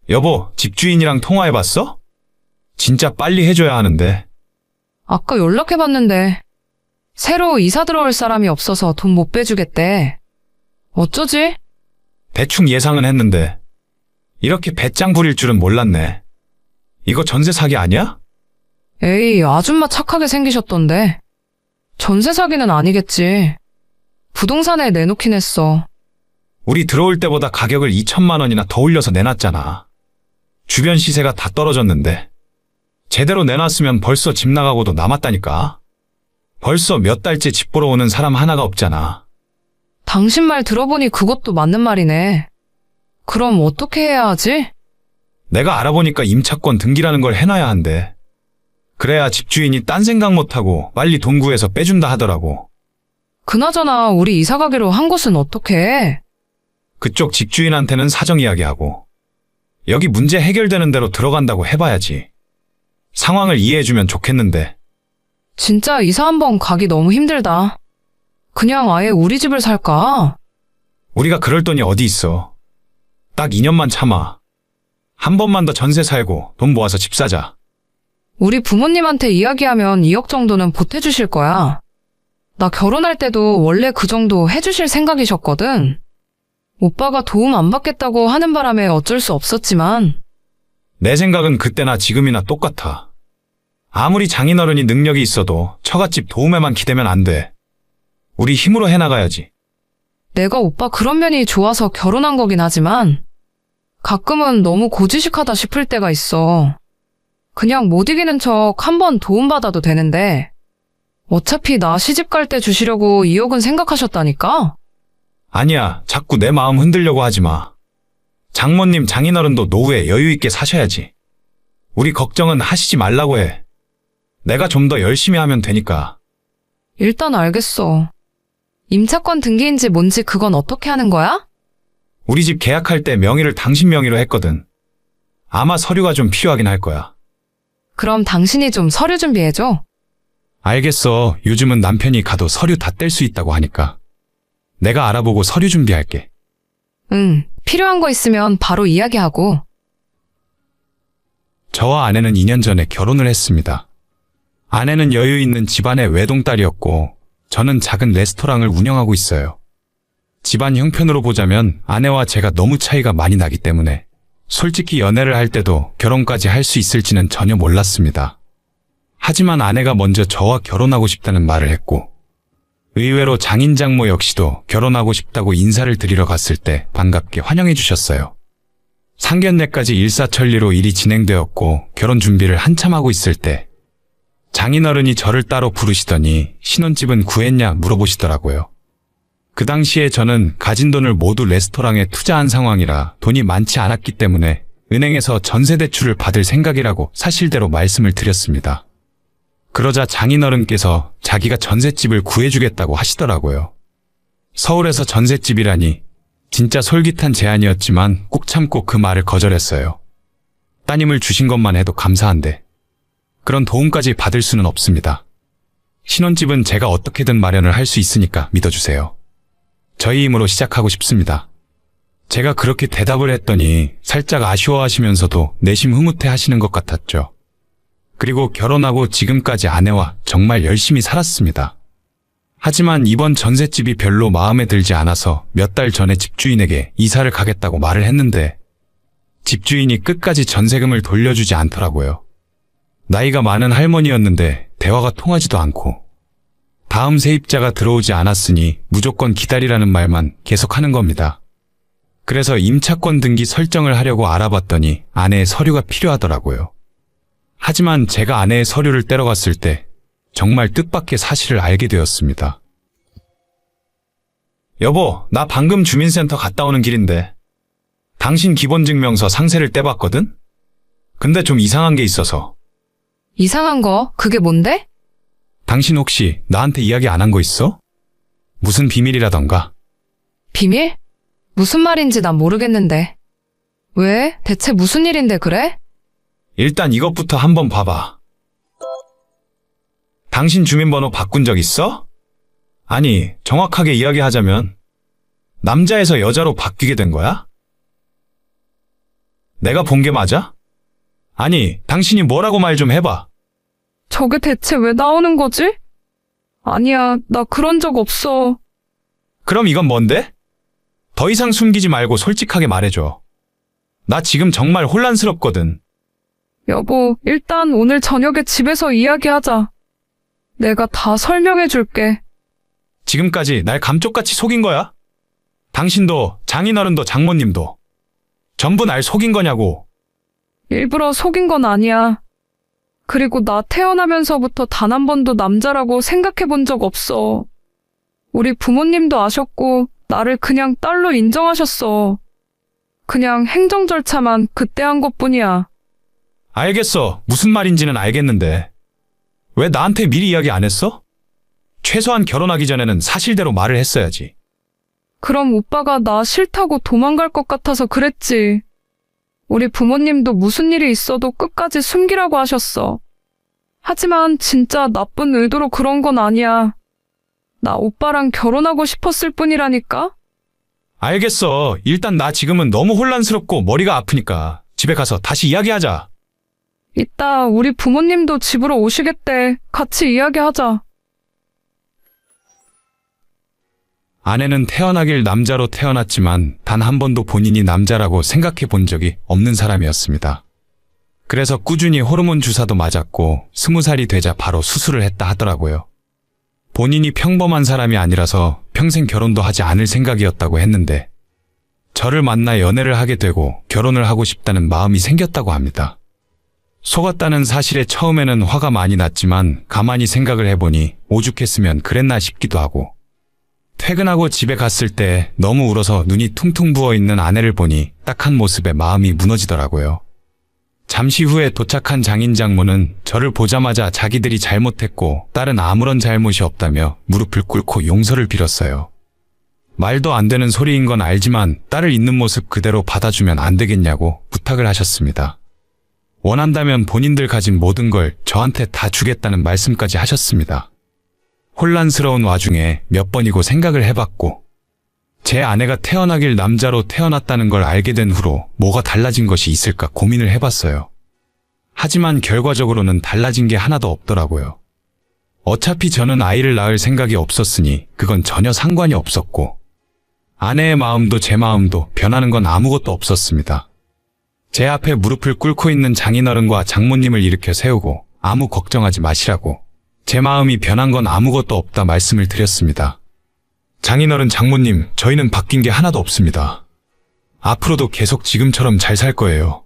여보, 집주인이랑 통화해봤어? 진짜 빨리 해줘야 하는데. 아까 연락해봤는데 새로 이사 들어올 사람이 없어서 돈 못 빼주겠대. 어쩌지? 대충 예상은 했는데 이렇게 배짱 부릴 줄은 몰랐네. 이거 전세 사기 아니야? 에이, 아줌마 착하게 생기셨던데. 전세 사기는 아니겠지. 부동산에 내놓긴 했어. 우리 들어올 때보다 가격을 2천만 원이나 더 올려서 내놨잖아. 주변 시세가 다 떨어졌는데 제대로 내놨으면 벌써 집 나가고도 남았다니까. 벌써 몇 달째 집 보러 오는 사람 하나가 없잖아. 당신 말 들어보니 그것도 맞는 말이네. 그럼 어떻게 해야 하지? 내가 알아보니까 임차권 등기라는 걸 해놔야 한대. 그래야 집주인이 딴 생각 못하고 빨리 돈 구해서 빼준다 하더라고. 그나저나 우리 이사 가기로 한 곳은 어떻게 해? 그쪽 집주인한테는 사정 이야기하고 여기 문제 해결되는 대로 들어간다고 해봐야지. 상황을 이해해주면 좋겠는데. 진짜 이사 한번 가기 너무 힘들다. 그냥 아예 우리 집을 살까? 우리가 그럴 돈이 어디 있어. 딱 2년만 참아. 한 번만 더 전세 살고 돈 모아서 집 사자. 우리 부모님한테 이야기하면 2억 정도는 보태주실 거야. 나 결혼할 때도 원래 그 정도 해주실 생각이셨거든. 오빠가 도움 안 받겠다고 하는 바람에 어쩔 수 없었지만. 내 생각은 그때나 지금이나 똑같아. 아무리 장인어른이 능력이 있어도 처갓집 도움에만 기대면 안 돼. 우리 힘으로 해나가야지. 내가 오빠 그런 면이 좋아서 결혼한 거긴 하지만 가끔은 너무 고지식하다 싶을 때가 있어. 그냥 못 이기는 척 한번 도움받아도 되는데 어차피 나 시집 갈 때 주시려고 2억은 생각하셨다니까? 아니야, 자꾸 내 마음 흔들려고 하지 마. 장모님, 장인어른도 노후에 여유 있게 사셔야지. 우리 걱정은 하시지 말라고 해. 내가 좀 더 열심히 하면 되니까. 일단 알겠어. 임차권 등기인지 뭔지 그건 어떻게 하는 거야? 우리 집 계약할 때 명의를 당신 명의로 했거든. 아마 서류가 좀 필요하긴 할 거야. 그럼 당신이 좀 서류 준비해줘. 알겠어. 요즘은 남편이 가도 서류 다 뗄 수 있다고 하니까. 내가 알아보고 서류 준비할게. 응, 필요한 거 있으면 바로 이야기하고. 저와 아내는 2년 전에 결혼을 했습니다. 아내는 여유 있는 집안의 외동딸이었고 저는 작은 레스토랑을 운영하고 있어요. 집안 형편으로 보자면 아내와 제가 너무 차이가 많이 나기 때문에 솔직히 연애를 할 때도 결혼까지 할 수 있을지는 전혀 몰랐습니다. 하지만 아내가 먼저 저와 결혼하고 싶다는 말을 했고 의외로 장인 장모 역시도 결혼하고 싶다고 인사를 드리러 갔을 때 반갑게 환영해 주셨어요. 상견례까지 일사천리로 일이 진행되었고 결혼 준비를 한참 하고 있을 때 장인어른이 저를 따로 부르시더니 신혼집은 구했냐 물어보시더라고요. 그 당시에 저는 가진 돈을 모두 레스토랑에 투자한 상황이라 돈이 많지 않았기 때문에 은행에서 전세대출을 받을 생각이라고 사실대로 말씀을 드렸습니다. 그러자 장인어른께서 자기가 전셋집을 구해주겠다고 하시더라고요. 서울에서 전셋집이라니 진짜 솔깃한 제안이었지만 꾹 참고 그 말을 거절했어요. 따님을 주신 것만 해도 감사한데 그런 도움까지 받을 수는 없습니다. 신혼집은 제가 어떻게든 마련을 할 수 있으니까 믿어주세요. 저희 힘으로 시작하고 싶습니다. 제가 그렇게 대답을 했더니 살짝 아쉬워하시면서도 내심 흐뭇해 하시는 것 같았죠. 그리고 결혼하고 지금까지 아내와 정말 열심히 살았습니다. 하지만 이번 전셋집이 별로 마음에 들지 않아서 몇 달 전에 집주인에게 이사를 가겠다고 말을 했는데 집주인이 끝까지 전세금을 돌려주지 않더라고요. 나이가 많은 할머니였는데 대화가 통하지도 않고 다음 세입자가 들어오지 않았으니 무조건 기다리라는 말만 계속하는 겁니다. 그래서 임차권 등기 설정을 하려고 알아봤더니 아내의 서류가 필요하더라고요. 하지만 제가 아내의 서류를 떼러 갔을 때 정말 뜻밖의 사실을 알게 되었습니다. 여보, 나 방금 주민센터 갔다 오는 길인데 당신 기본증명서 상세를 떼봤거든? 근데 좀 이상한 게 있어서. 이상한 거? 그게 뭔데? 당신 혹시 나한테 이야기 안 한 거 있어? 무슨 비밀이라던가. 비밀? 무슨 말인지 난 모르겠는데. 왜? 대체 무슨 일인데 그래? 일단 이것부터 한번 봐봐. 당신 주민번호 바꾼 적 있어? 아니, 정확하게 이야기하자면 남자에서 여자로 바뀌게 된 거야? 내가 본 게 맞아? 아니, 당신이 뭐라고 말 좀 해봐. 저게 대체 왜 나오는 거지? 아니야, 나 그런 적 없어. 그럼 이건 뭔데? 더 이상 숨기지 말고 솔직하게 말해줘. 나 지금 정말 혼란스럽거든. 여보, 일단 오늘 저녁에 집에서 이야기하자. 내가 다 설명해 줄게. 지금까지 날 감쪽같이 속인 거야? 당신도, 장인어른도, 장모님도. 전부 날 속인 거냐고. 일부러 속인 건 아니야. 그리고 나 태어나면서부터 단 한 번도 남자라고 생각해 본 적 없어. 우리 부모님도 아셨고, 나를 그냥 딸로 인정하셨어. 그냥 행정 절차만 그때 한 것뿐이야. 알겠어. 무슨 말인지는 알겠는데. 왜 나한테 미리 이야기 안 했어? 최소한 결혼하기 전에는 사실대로 말을 했어야지. 그럼 오빠가 나 싫다고 도망갈 것 같아서 그랬지. 우리 부모님도 무슨 일이 있어도 끝까지 숨기라고 하셨어. 하지만 진짜 나쁜 의도로 그런 건 아니야. 나 오빠랑 결혼하고 싶었을 뿐이라니까? 알겠어. 일단 나 지금은 너무 혼란스럽고 머리가 아프니까 집에 가서 다시 이야기하자. 이따 우리 부모님도 집으로 오시겠대. 같이 이야기하자. 아내는 태어나길 남자로 태어났지만 단 한 번도 본인이 남자라고 생각해 본 적이 없는 사람이었습니다. 그래서 꾸준히 호르몬 주사도 맞았고 20살이 되자 바로 수술을 했다 하더라고요. 본인이 평범한 사람이 아니라서 평생 결혼도 하지 않을 생각이었다고 했는데 저를 만나 연애를 하게 되고 결혼을 하고 싶다는 마음이 생겼다고 합니다. 속았다는 사실에 처음에는 화가 많이 났지만 가만히 생각을 해보니 오죽했으면 그랬나 싶기도 하고 퇴근하고 집에 갔을 때 너무 울어서 눈이 퉁퉁 부어있는 아내를 보니 딱한 모습에 마음이 무너지더라고요. 잠시 후에 도착한 장인 장모는 저를 보자마자 자기들이 잘못했고 딸은 아무런 잘못이 없다며 무릎을 꿇고 용서를 빌었어요. 말도 안 되는 소리인 건 알지만 딸을 있는 모습 그대로 받아주면 안 되겠냐고 부탁을 하셨습니다. 원한다면 본인들 가진 모든 걸 저한테 다 주겠다는 말씀까지 하셨습니다. 혼란스러운 와중에 몇 번이고 생각을 해봤고 제 아내가 태어나길 남자로 태어났다는 걸 알게 된 후로 뭐가 달라진 것이 있을까 고민을 해봤어요. 하지만 결과적으로는 달라진 게 하나도 없더라고요. 어차피 저는 아이를 낳을 생각이 없었으니 그건 전혀 상관이 없었고 아내의 마음도 제 마음도 변하는 건 아무것도 없었습니다. 제 앞에 무릎을 꿇고 있는 장인어른과 장모님을 일으켜 세우고 아무 걱정하지 마시라고 제 마음이 변한 건 아무것도 없다 말씀을 드렸습니다. 장인어른 장모님, 저희는 바뀐 게 하나도 없습니다. 앞으로도 계속 지금처럼 잘 살 거예요.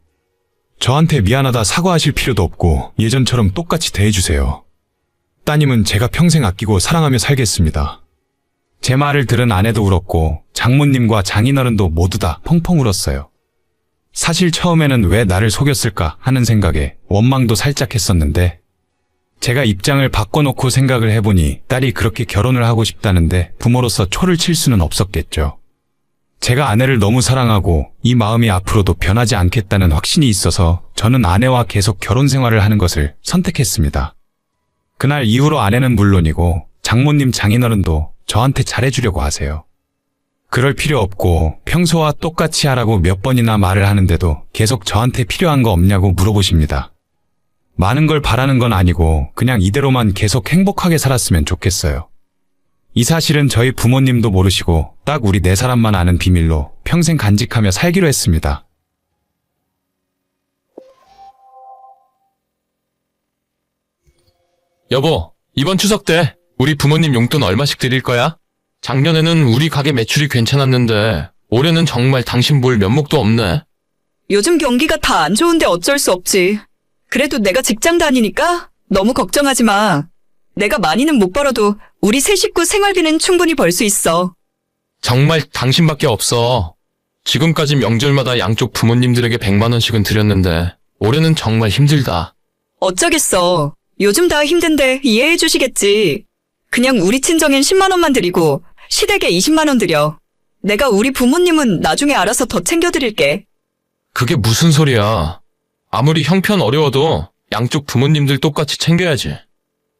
저한테 미안하다 사과하실 필요도 없고 예전처럼 똑같이 대해주세요. 따님은 제가 평생 아끼고 사랑하며 살겠습니다. 제 말을 들은 아내도 울었고 장모님과 장인어른도 모두 다 펑펑 울었어요. 사실 처음에는 왜 나를 속였을까 하는 생각에 원망도 살짝 했었는데 제가 입장을 바꿔놓고 생각을 해보니 딸이 그렇게 결혼을 하고 싶다는데 부모로서 초를 칠 수는 없었겠죠. 제가 아내를 너무 사랑하고 이 마음이 앞으로도 변하지 않겠다는 확신이 있어서 저는 아내와 계속 결혼 생활을 하는 것을 선택했습니다. 그날 이후로 아내는 물론이고 장모님 장인어른도 저한테 잘해주려고 하세요. 그럴 필요 없고 평소와 똑같이 하라고 몇 번이나 말을 하는데도 계속 저한테 필요한 거 없냐고 물어보십니다. 많은 걸 바라는 건 아니고 그냥 이대로만 계속 행복하게 살았으면 좋겠어요. 이 사실은 저희 부모님도 모르시고 딱 우리 네 사람만 아는 비밀로 평생 간직하며 살기로 했습니다. 여보, 이번 추석 때 우리 부모님 용돈 얼마씩 드릴 거야? 작년에는 우리 가게 매출이 괜찮았는데 올해는 정말 당신 볼 면목도 없네. 요즘 경기가 다 안 좋은데 어쩔 수 없지. 그래도 내가 직장 다니니까 너무 걱정하지 마. 내가 많이는 못 벌어도 우리 세 식구 생활비는 충분히 벌 수 있어. 정말 당신밖에 없어. 지금까지 명절마다 양쪽 부모님들에게 100만 원씩은 드렸는데 올해는 정말 힘들다. 어쩌겠어. 요즘 다 힘든데 이해해 주시겠지. 그냥 우리 친정엔 10만 원만 드리고 시댁에 20만 원 드려. 내가 우리 부모님은 나중에 알아서 더 챙겨드릴게. 그게 무슨 소리야. 아무리 형편 어려워도 양쪽 부모님들 똑같이 챙겨야지.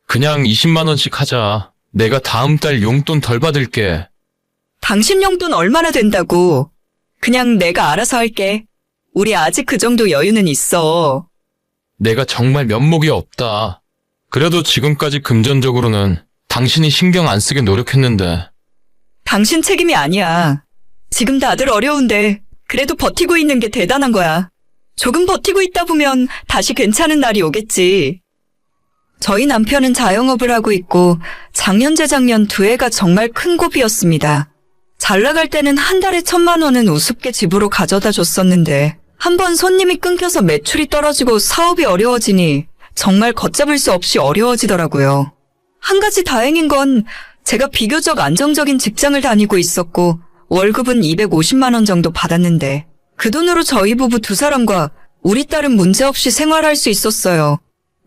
그냥 20만 원씩 하자. 내가 다음 달 용돈 덜 받을게. 당신 용돈 얼마나 된다고. 그냥 내가 알아서 할게. 우리 아직 그 정도 여유는 있어. 내가 정말 면목이 없다. 그래도 지금까지 금전적으로는 당신이 신경 안 쓰게 노력했는데. 당신 책임이 아니야. 지금 다들 어려운데 그래도 버티고 있는 게 대단한 거야. 조금 버티고 있다 보면 다시 괜찮은 날이 오겠지. 저희 남편은 자영업을 하고 있고 작년 재작년 두 해가 정말 큰 고비였습니다. 잘 나갈 때는 한 달에 1,000만 원은 우습게 집으로 가져다 줬었는데 한 번 손님이 끊겨서 매출이 떨어지고 사업이 어려워지니 정말 걷잡을 수 없이 어려워지더라고요. 한 가지 다행인 건 제가 비교적 안정적인 직장을 다니고 있었고 월급은 250만 원 정도 받았는데 그 돈으로 저희 부부 두 사람과 우리 딸은 문제없이 생활할 수 있었어요.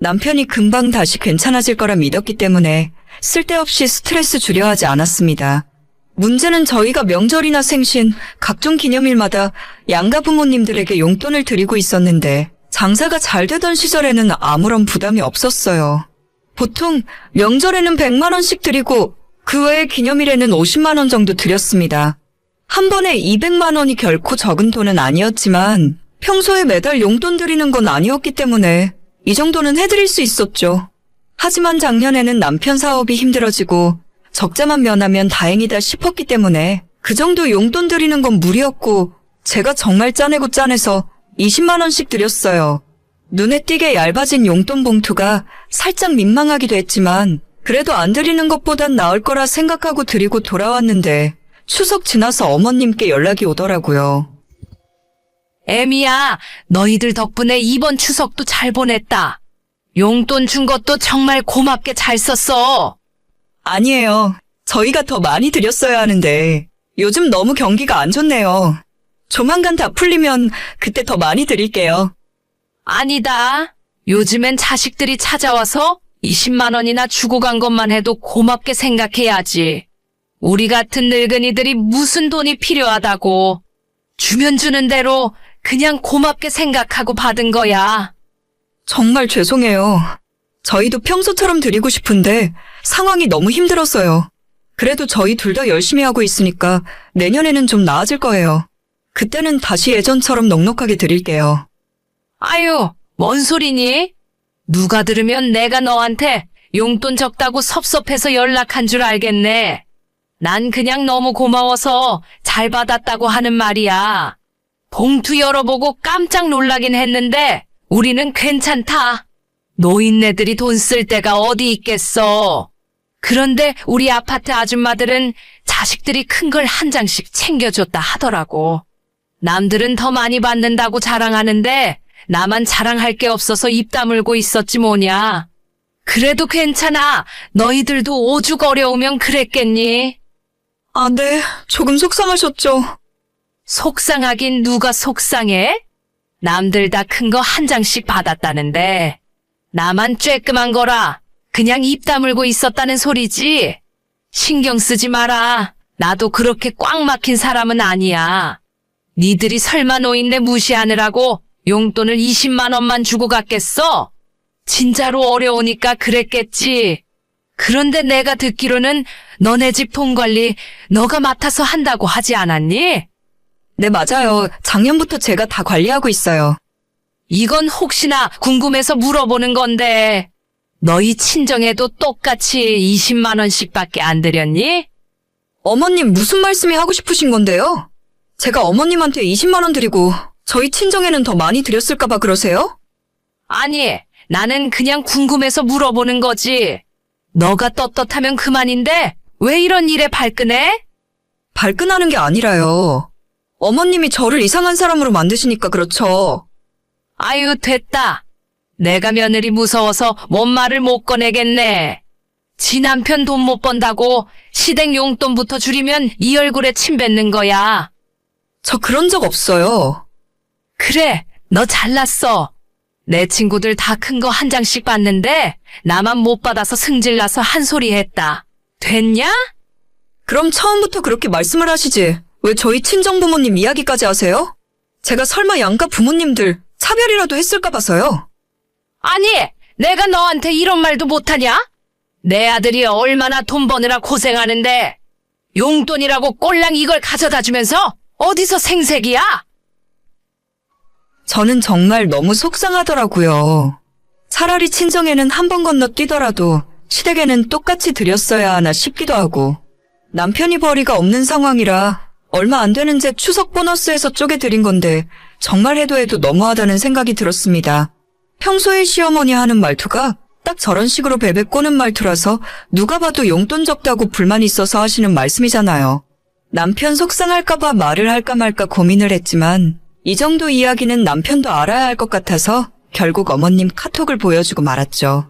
남편이 금방 다시 괜찮아질 거라 믿었기 때문에 쓸데없이 스트레스 주려 하지 않았습니다. 문제는 저희가 명절이나 생신, 각종 기념일마다 양가 부모님들에게 용돈을 드리고 있었는데 장사가 잘 되던 시절에는 아무런 부담이 없었어요. 보통 명절에는 100만 원씩 드리고 그 외에 기념일에는 50만 원 정도 드렸습니다. 한 번에 200만 원이 결코 적은 돈은 아니었지만 평소에 매달 용돈 드리는 건 아니었기 때문에 이 정도는 해드릴 수 있었죠. 하지만 작년에는 남편 사업이 힘들어지고 적자만 면하면 다행이다 싶었기 때문에 그 정도 용돈 드리는 건 무리였고 제가 정말 짜내고 짜내서 20만 원씩 드렸어요. 눈에 띄게 얇아진 용돈 봉투가 살짝 민망하기도 했지만 그래도 안 드리는 것보단 나을 거라 생각하고 드리고 돌아왔는데 추석 지나서 어머님께 연락이 오더라고요. 애미야, 너희들 덕분에 이번 추석도 잘 보냈다. 용돈 준 것도 정말 고맙게 잘 썼어. 아니에요. 저희가 더 많이 드렸어야 하는데 요즘 너무 경기가 안 좋네요. 조만간 다 풀리면 그때 더 많이 드릴게요. 아니다. 요즘엔 자식들이 찾아와서 20만 원이나 주고 간 것만 해도 고맙게 생각해야지. 우리 같은 늙은이들이 무슨 돈이 필요하다고. 주면 주는 대로 그냥 고맙게 생각하고 받은 거야. 정말 죄송해요. 저희도 평소처럼 드리고 싶은데 상황이 너무 힘들었어요. 그래도 저희 둘 다 열심히 하고 있으니까 내년에는 좀 나아질 거예요. 그때는 다시 예전처럼 넉넉하게 드릴게요. 아유, 뭔 소리니? 누가 들으면 내가 너한테 용돈 적다고 섭섭해서 연락한 줄 알겠네. 난 그냥 너무 고마워서 잘 받았다고 하는 말이야. 봉투 열어보고 깜짝 놀라긴 했는데 우리는 괜찮다. 노인네들이 돈 쓸 데가 어디 있겠어. 그런데 우리 아파트 아줌마들은 자식들이 큰 걸 한 장씩 챙겨줬다 하더라고. 남들은 더 많이 받는다고 자랑하는데 나만 자랑할 게 없어서 입 다물고 있었지 뭐냐. 그래도 괜찮아. 너희들도 오죽 어려우면 그랬겠니? 아, 네. 조금 속상하셨죠? 속상하긴 누가 속상해? 남들 다 큰 거 한 장씩 받았다는데 나만 쬐끔한 거라 그냥 입 다물고 있었다는 소리지. 신경 쓰지 마라. 나도 그렇게 꽉 막힌 사람은 아니야. 니들이 설마 노인네 무시하느라고 용돈을 20만 원만 주고 갔겠어? 진짜로 어려우니까 그랬겠지. 그런데 내가 듣기로는 너네 집 돈 관리 너가 맡아서 한다고 하지 않았니? 네, 맞아요. 작년부터 제가 다 관리하고 있어요. 이건 혹시나 궁금해서 물어보는 건데 너희 친정에도 똑같이 20만 원씩밖에 안 드렸니? 어머님 무슨 말씀이 하고 싶으신 건데요? 제가 어머님한테 20만 원 드리고 저희 친정에는 더 많이 드렸을까 봐 그러세요? 아니, 나는 그냥 궁금해서 물어보는 거지. 너가 떳떳하면 그만인데 왜 이런 일에 발끈해? 발끈하는 게 아니라요. 어머님이 저를 이상한 사람으로 만드시니까 그렇죠. 아유, 됐다. 내가 며느리 무서워서 뭔 말을 못 꺼내겠네. 지 남편 돈 못 번다고 시댁 용돈부터 줄이면 이 얼굴에 침 뱉는 거야. 저 그런 적 없어요. 그래, 너 잘났어. 내 친구들 다 큰 거 한 장씩 받는데 나만 못 받아서 승질나서 한 소리 했다. 됐냐? 그럼 처음부터 그렇게 말씀을 하시지. 왜 저희 친정부모님 이야기까지 하세요? 제가 설마 양가 부모님들 차별이라도 했을까 봐서요. 아니, 내가 너한테 이런 말도 못하냐? 내 아들이 얼마나 돈 버느라 고생하는데 용돈이라고 꼴랑 이걸 가져다 주면서 어디서 생색이야? 저는 정말 너무 속상하더라고요. 차라리 친정에는 한 번 건너뛰더라도 시댁에는 똑같이 드렸어야 하나 싶기도 하고, 남편이 벌이가 없는 상황이라 얼마 안 되는 제 추석 보너스에서 쪼개드린 건데 정말 해도 너무하다는 생각이 들었습니다. 평소에 시어머니 하는 말투가 딱 저런 식으로 베베 꼬는 말투라서 누가 봐도 용돈 적다고 불만이 있어서 하시는 말씀이잖아요. 남편 속상할까봐 말을 할까 말까 고민을 했지만 이 정도 이야기는 남편도 알아야 할 것 같아서 결국 어머님 카톡을 보여주고 말았죠.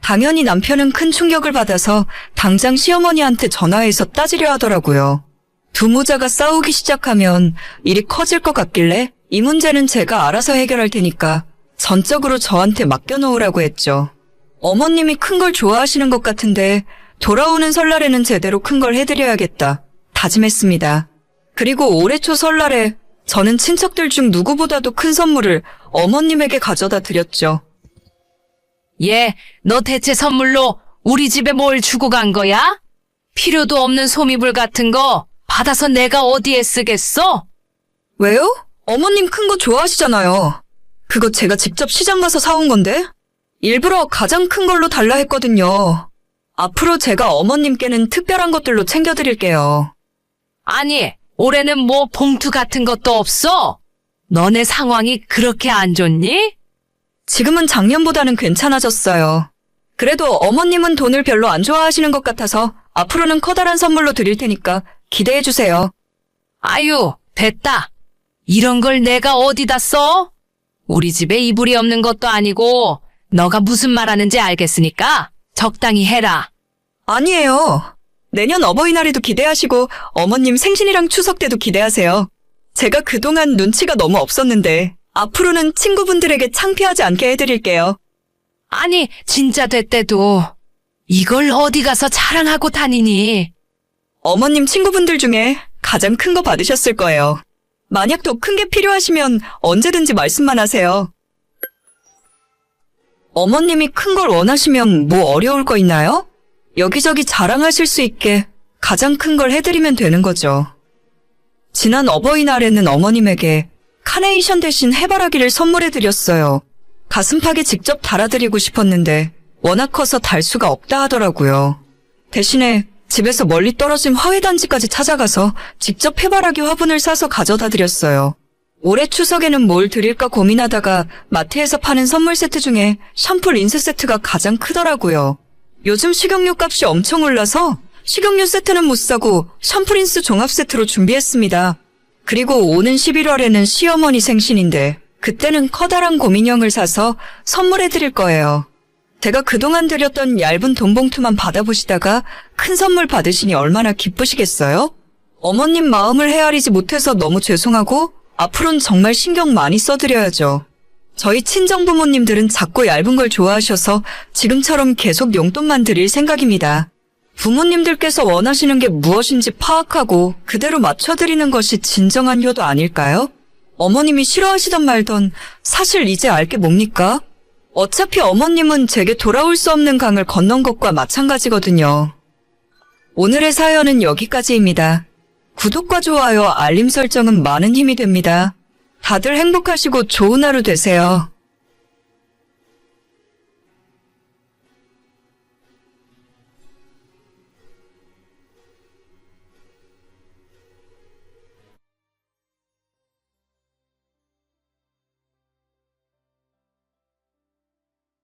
당연히 남편은 큰 충격을 받아서 당장 시어머니한테 전화해서 따지려 하더라고요. 두 모자가 싸우기 시작하면 일이 커질 것 같길래 이 문제는 제가 알아서 해결할 테니까 전적으로 저한테 맡겨놓으라고 했죠. 어머님이 큰 걸 좋아하시는 것 같은데 돌아오는 설날에는 제대로 큰 걸 해드려야겠다 다짐했습니다. 그리고 올해 초 설날에 저는 친척들 중 누구보다도 큰 선물을 어머님에게 가져다 드렸죠. 얘, 너 대체 선물로 우리 집에 뭘 주고 간 거야? 필요도 없는 소미불 같은 거 받아서 내가 어디에 쓰겠어? 왜요? 어머님 큰 거 좋아하시잖아요. 그거 제가 직접 시장 가서 사온 건데? 일부러 가장 큰 걸로 달라 했거든요. 앞으로 제가 어머님께는 특별한 것들로 챙겨드릴게요. 아니, 올해는 뭐 봉투 같은 것도 없어? 너네 상황이 그렇게 안 좋니? 지금은 작년보다는 괜찮아졌어요. 그래도 어머님은 돈을 별로 안 좋아하시는 것 같아서 앞으로는 커다란 선물로 드릴 테니까 기대해주세요. 아유, 됐다. 이런 걸 내가 어디다 써? 우리 집에 이불이 없는 것도 아니고 너가 무슨 말하는지 알겠으니까 적당히 해라. 아니에요. 내년 어버이날에도 기대하시고 어머님 생신이랑 추석 때도 기대하세요. 제가 그동안 눈치가 너무 없었는데 앞으로는 친구분들에게 창피하지 않게 해드릴게요. 아니, 진짜 됐대도 이걸 어디 가서 자랑하고 다니니? 어머님 친구분들 중에 가장 큰 거 받으셨을 거예요. 만약 더 큰 게 필요하시면 언제든지 말씀만 하세요. 어머님이 큰 걸 원하시면 뭐 어려울 거 있나요? 여기저기 자랑하실 수 있게 가장 큰 걸 해드리면 되는 거죠. 지난 어버이날에는 어머님에게 카네이션 대신 해바라기를 선물해드렸어요. 가슴팍에 직접 달아드리고 싶었는데 워낙 커서 달 수가 없다 하더라고요. 대신에 집에서 멀리 떨어진 화훼단지까지 찾아가서 직접 해바라기 화분을 사서 가져다 드렸어요. 올해 추석에는 뭘 드릴까 고민하다가 마트에서 파는 선물 세트 중에 샴푸 린스 세트가 가장 크더라고요. 요즘 식용유 값이 엄청 올라서 식용유 세트는 못 사고 샴푸 린스 종합 세트로 준비했습니다. 그리고 오는 11월에는 시어머니 생신인데 그때는 커다란 곰인형을 사서 선물해드릴 거예요. 제가 그동안 드렸던 얇은 돈 봉투만 받아보시다가 큰 선물 받으시니 얼마나 기쁘시겠어요? 어머님 마음을 헤아리지 못해서 너무 죄송하고 앞으로는 정말 신경 많이 써드려야죠. 저희 친정 부모님들은 작고 얇은 걸 좋아하셔서 지금처럼 계속 용돈만 드릴 생각입니다. 부모님들께서 원하시는 게 무엇인지 파악하고 그대로 맞춰드리는 것이 진정한 효도 아닐까요? 어머님이 싫어하시던 말던 사실 이제 알 게 뭡니까? 어차피 어머님은 제게 돌아올 수 없는 강을 건넌 것과 마찬가지거든요. 오늘의 사연은 여기까지입니다. 구독과 좋아요, 알림 설정은 많은 힘이 됩니다. 다들 행복하시고 좋은 하루 되세요.